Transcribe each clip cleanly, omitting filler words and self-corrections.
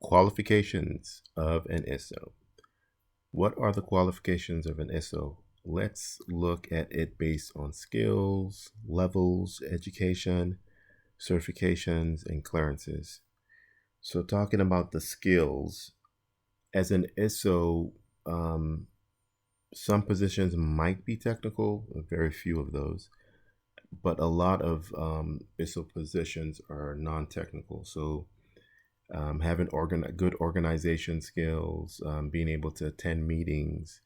Qualifications of an ISSO. What are the qualifications of an ISSO? Let's look at it based on skills, levels, education, certifications, and clearances. So talking about the skills, as an ISSO, some positions might be technical, very few of those, but a lot of ISSO positions are non-technical. So having good organization skills, being able to attend meetings,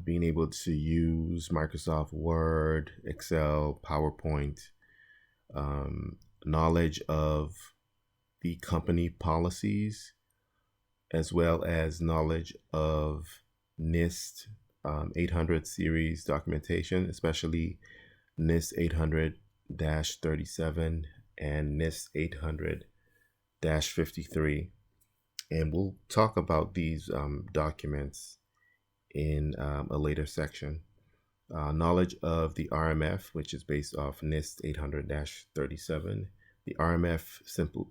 being able to use Microsoft Word, Excel, PowerPoint, knowledge of the company policies, as well as knowledge of NIST 800 series documentation, especially NIST 800-37 and NIST 800-53. And we'll talk about these documents in a later section. Knowledge of the RMF, which is based off NIST 800-37. The RMF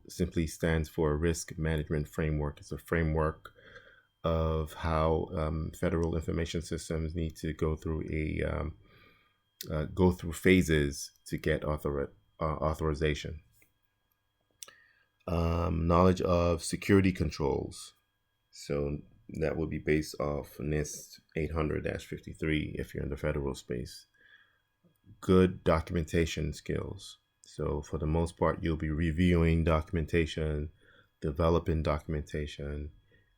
simply stands for Risk Management Framework. It's a framework of how federal information systems need to go through phases to get authorization. Knowledge of security controls. So that would be based off NIST 800-53 if you're in the federal space. Good documentation skills. So for the most part, you'll be reviewing documentation, developing documentation,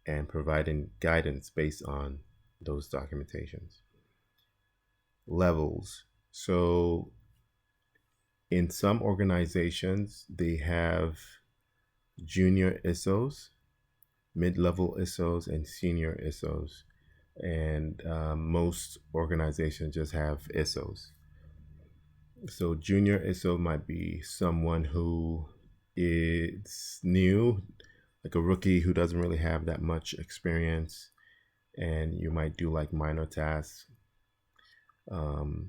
and providing guidance based on those documentations. Levels. So in some organizations, they have junior ISSOs, mid-level ISSOs, and senior ISSOs. And most organizations just have ISSOs. So junior ISSO might be someone who is new, like a rookie who doesn't really have that much experience, and you might do like minor tasks. The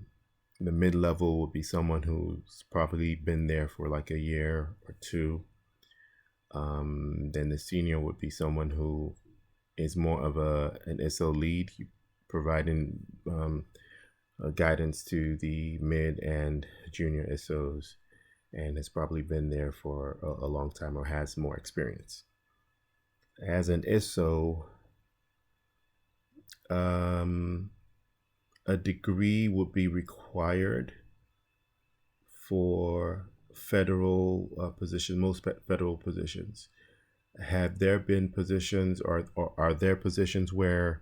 mid-level would be someone who's probably been there for like a year or two. Then the senior would be someone who is more of an ISSO lead, providing guidance to the mid and junior ISSOs, and has probably been there for a long time or has more experience. As an ISSO, a degree would be required for federal positions, most federal positions. Have there been positions or are there positions where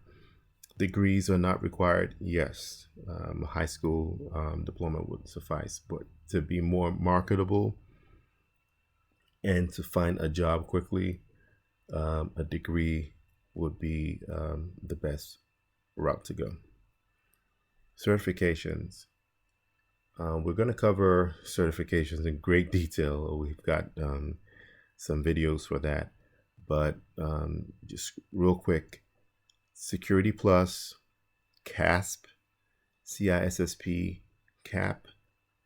degrees are not required? Yes. A high school diploma would suffice, but to be more marketable and to find a job quickly, a degree would be the best route to go. Certifications. We're going to cover certifications in great detail. We've got some videos for that, but just real quick: Security Plus, CASP, CISSP, CAP,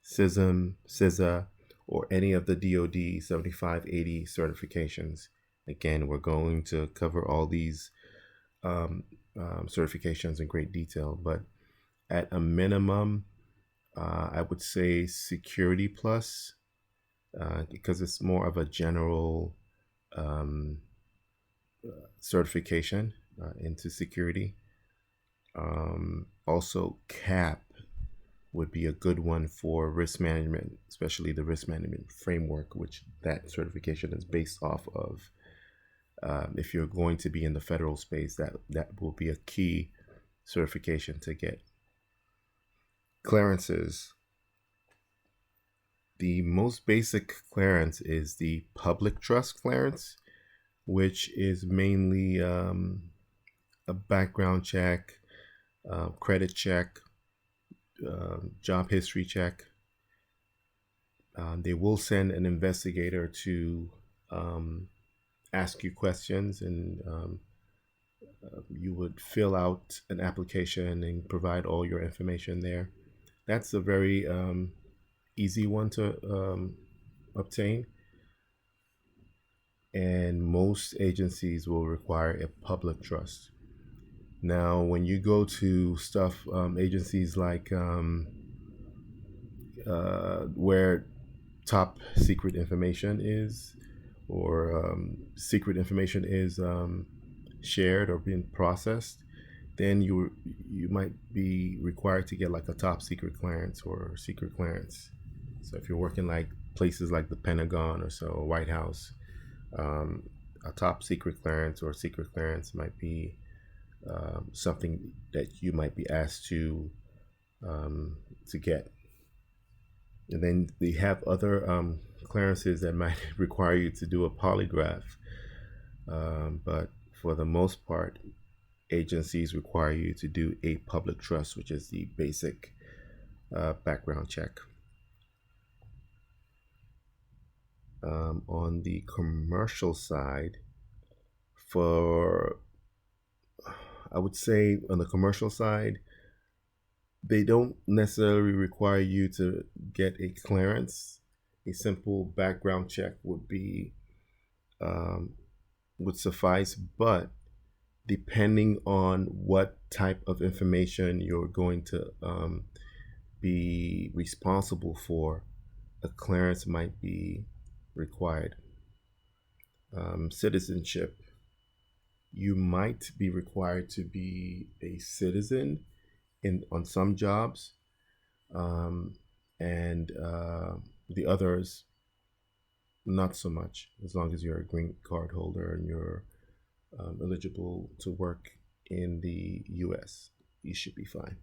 CISM, CISA, or any of the DoD 7580 certifications. Again, we're going to cover all these certifications in great detail, but at a minimum, I would say Security Plus, because it's more of a general certification into security. Also, CAP would be a good one for risk management, especially the risk management framework, which that certification is based off of. If you're going to be in the federal space, that will be a key certification to get. Clearances. The most basic clearance is the public trust clearance, which is mainly a background check, credit check, job history check. They will send an investigator to ask you questions, and you would fill out an application and provide all your information there. That's a very easy one to obtain. and most agencies will require a public trust. Now, when you go to agencies like where top secret information is, or secret information is shared or being processed, then you might be required to get like a top secret clearance or secret clearance. So if you're working like places like the Pentagon or so, White House, um, a top secret clearance or secret clearance might be something that you might be asked um, to get. And then they have other clearances that might require you to do a polygraph. But for the most part, agencies require you to do a public trust, which is the basic background check. On the commercial side, for I would say on the commercial side, they don't necessarily require you to get a clearance. A simple background check um, would suffice, but depending on what type of information you're going to be responsible for, a clearance might be required. Citizenship, you might be required to be a citizen in on some jobs, um, and the others not so much. As long as you're a green card holder and you're eligible to work in the U.S., you should be fine.